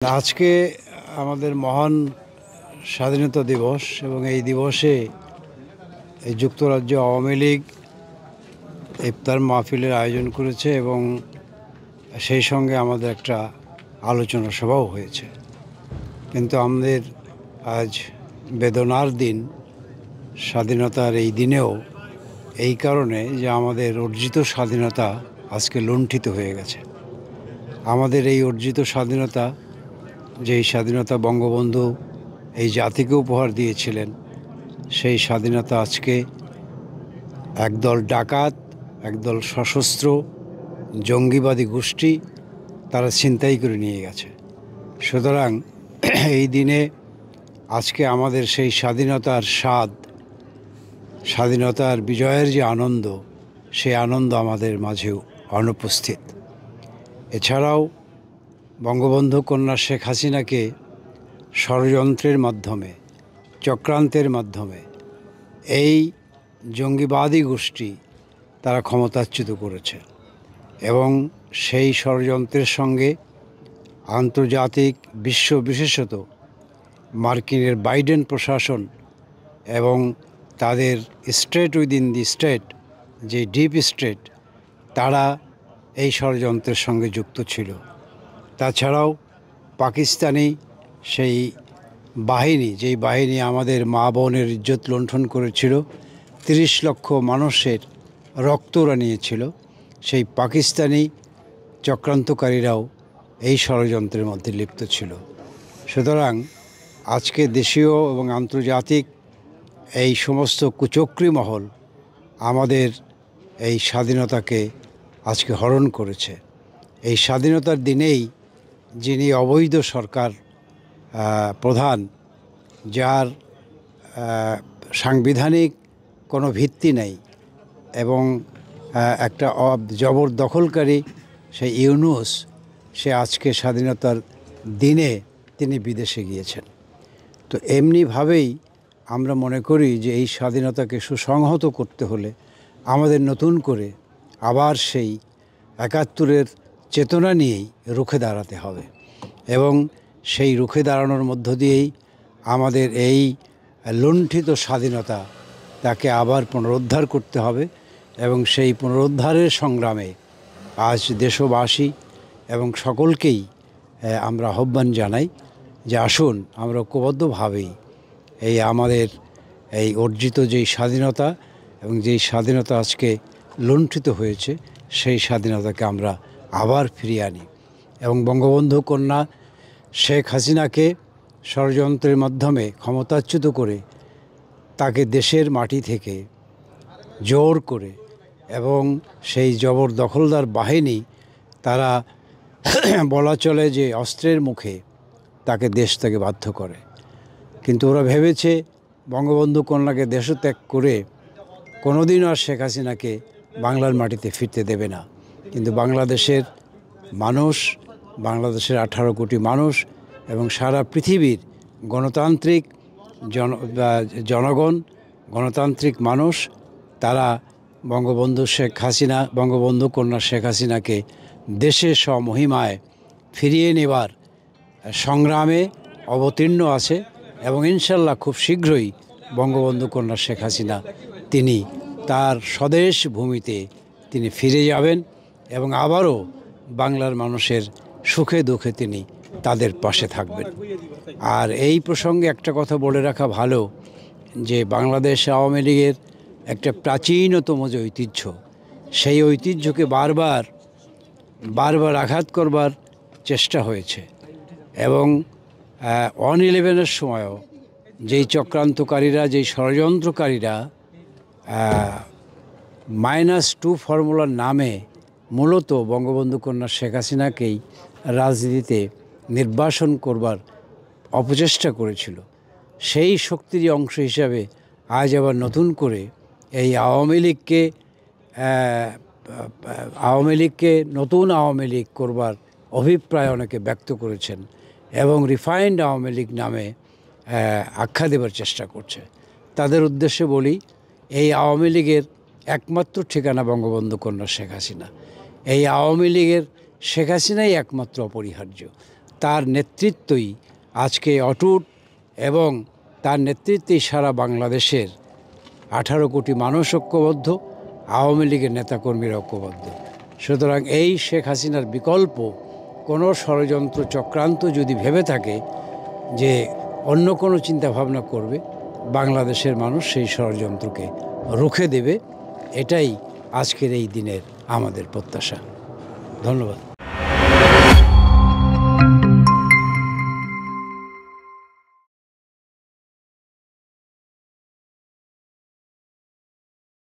আজকে আমাদের মহান স্বাধীনতা দিবস এবং এই দিবসে এই যুক্তরাজ্য আওয়ামী লীগ ইফতার মাহফিলের আয়োজন করেছে এবং সেই সঙ্গে আমাদের একটা আলোচনা সভাও হয়েছে। কিন্তু আমাদের আজ বেদনার দিন, স্বাধীনতার এই দিনেও, এই কারণে যে আমাদের অর্জিত স্বাধীনতা আজকে লুণ্ঠিত হয়ে গেছে। আমাদের এই অর্জিত স্বাধীনতা, যেই স্বাধীনতা বঙ্গবন্ধু এই জাতিকে উপহার দিয়েছিলেন, সেই স্বাধীনতা আজকে একদল ডাকাত, একদল সশস্ত্র জঙ্গিবাদী গোষ্ঠী তারা ছিনতাই করে নিয়ে গেছে। সুতরাং এই দিনে আজকে আমাদের সেই স্বাধীনতার স্বাদ, স্বাধীনতার বিজয়ের যে আনন্দ, সেই আনন্দ আমাদের মাঝেও অনুপস্থিত। এছাড়াও বঙ্গবন্ধু কন্যা শেখ হাসিনাকে ষড়যন্ত্রের মাধ্যমে, চক্রান্তের মাধ্যমে এই জঙ্গিবাদী গোষ্ঠী তারা ক্ষমতাচ্যুত করেছে এবং সেই ষড়যন্ত্রের সঙ্গে আন্তর্জাতিক বিশ্ব, বিশেষত মার্কিনের বাইডেন প্রশাসন এবং তাদের স্টেট উইদিন দি স্টেট, যে ডিপ স্টেট, তারা এই ষড়যন্ত্রের সঙ্গে যুক্ত ছিল। তাছাড়াও পাকিস্তানি সেই বাহিনী, যেই বাহিনী আমাদের মা বোনের ইজ্জত লুণ্ঠন করেছিল, ৩০ লক্ষ মানুষের রক্ত ওরা নিয়েছিল, সেই পাকিস্তানি চক্রান্তকারীরাও এই ষড়যন্ত্রের মধ্যে লিপ্ত ছিল। সুতরাং আজকে দেশীয় এবং আন্তর্জাতিক এই সমস্ত কুচক্রী মহল আমাদের এই স্বাধীনতাকে আজকে হরণ করেছে। এই স্বাধীনতার দিনেই যিনি অবৈধ সরকার প্রধান, যার সাংবিধানিক কোনো ভিত্তি নেই এবং একটা জবরদখলকারী সেই ইউনূস, সে আজকে স্বাধীনতার দিনে তিনি বিদেশে গিয়েছেন। তো এমনিভাবেই আমরা মনে করি যে এই স্বাধীনতাকে সুসংহত করতে হলে আমাদের নতুন করে আবার সেই ৭১-এর চেতনা নিয়েই রুখে দাঁড়াতে হবে এবং সেই রুখে দাঁড়ানোর মধ্য দিয়েই আমাদের এই লুণ্ঠিত স্বাধীনতা তাকে আবার পুনরুদ্ধার করতে হবে এবং সেই পুনরুদ্ধারের সংগ্রামে আজ দেশবাসী এবং সকলকেই আমরা আহ্বান জানাই যে আসুন আমরা ঐক্যবদ্ধভাবেই এই আমাদের এই অর্জিত যেই স্বাধীনতা এবং যেই স্বাধীনতা আজকে লুণ্ঠিত হয়েছে, সেই স্বাধীনতাকে আমরা আবার ফিরিয়ে আনি এবং বঙ্গবন্ধু কন্যা শেখ হাসিনাকে ষড়যন্ত্রের মাধ্যমে ক্ষমতাচ্যুত করে তাকে দেশের মাটি থেকে জোর করে এবং সেই জবরদখলদার বাহিনী তারা বলা চলে যে অস্ত্রের মুখে তাকে দেশ থেকে বাধ্য করে। কিন্তু ওরা ভেবেছে বঙ্গবন্ধু কন্যাকে দেশত্যাগ করে কোনোদিনও আর শেখ হাসিনাকে বাংলার মাটিতে ফিরতে দেবে না। কিন্তু বাংলাদেশের মানুষ, বাংলাদেশের ১৮ কোটি মানুষ এবং সারা পৃথিবীর গণতান্ত্রিক জনগণ, গণতান্ত্রিক মানুষ, তারা বঙ্গবন্ধু কন্যা শেখ হাসিনাকে দেশে স্বমহিমায় ফিরিয়ে নেবার সংগ্রামে অবতীর্ণ আছে এবং ইনশাল্লাহ খুব শীঘ্রই বঙ্গবন্ধু কন্যা শেখ হাসিনা তিনি তার স্বদেশ ভূমিতে তিনি ফিরে যাবেন এবং আবারও বাংলার মানুষের সুখে দুঃখে তিনি তাদের পাশে থাকবেন। আর এই প্রসঙ্গে একটা কথা বলে রাখা ভালো যে বাংলাদেশ আওয়ামী লীগের একটা প্রাচীনতম যে ঐতিহ্য, সেই ঐতিহ্যকে বারবার আঘাত করবার চেষ্টা হয়েছে এবং 1/11-এর সময়ও যেই চক্রান্তকারীরা, যেই ষড়যন্ত্রকারীরা -2 ফর্মুলার নামে মূলত বঙ্গবন্ধু কন্যা শেখ হাসিনাকেই রাজনীতিতে নির্বাসন করবার অপচেষ্টা করেছিল, সেই শক্তির অংশ হিসাবে আজ আবার নতুন করে এই আওয়ামী লীগকে নতুন আওয়ামী লীগ করবার অভিপ্রায় অনেকে ব্যক্ত করেছেন এবং রিফাইন্ড আওয়ামী লীগ নামে আখ্যা দেবার চেষ্টা করছে। তাদের উদ্দেশ্যে বলি, এই আওয়ামী লীগের একমাত্র ঠিকানা বঙ্গবন্ধু কন্যা শেখ হাসিনা। এই আওয়ামী লীগের শেখ হাসিনাই একমাত্র অপরিহার্য। তার নেতৃত্বই আজকে অটুট এবং তার নেতৃত্বেই সারা বাংলাদেশের 18 কোটি মানুষ ঐক্যবদ্ধ, আওয়ামী লীগের নেতাকর্মীরা ঐক্যবদ্ধ। সুতরাং এই শেখ হাসিনার বিকল্প কোনো ষড়যন্ত্র চক্রান্ত যদি ভেবে থাকে যে অন্য কোনো চিন্তাভাবনা করবে, বাংলাদেশের মানুষ সেই ষড়যন্ত্রকে রুখে দেবে। এটাই আজকের এই দিনের আমাদের প্রত্যাশা। ধন্যবাদ।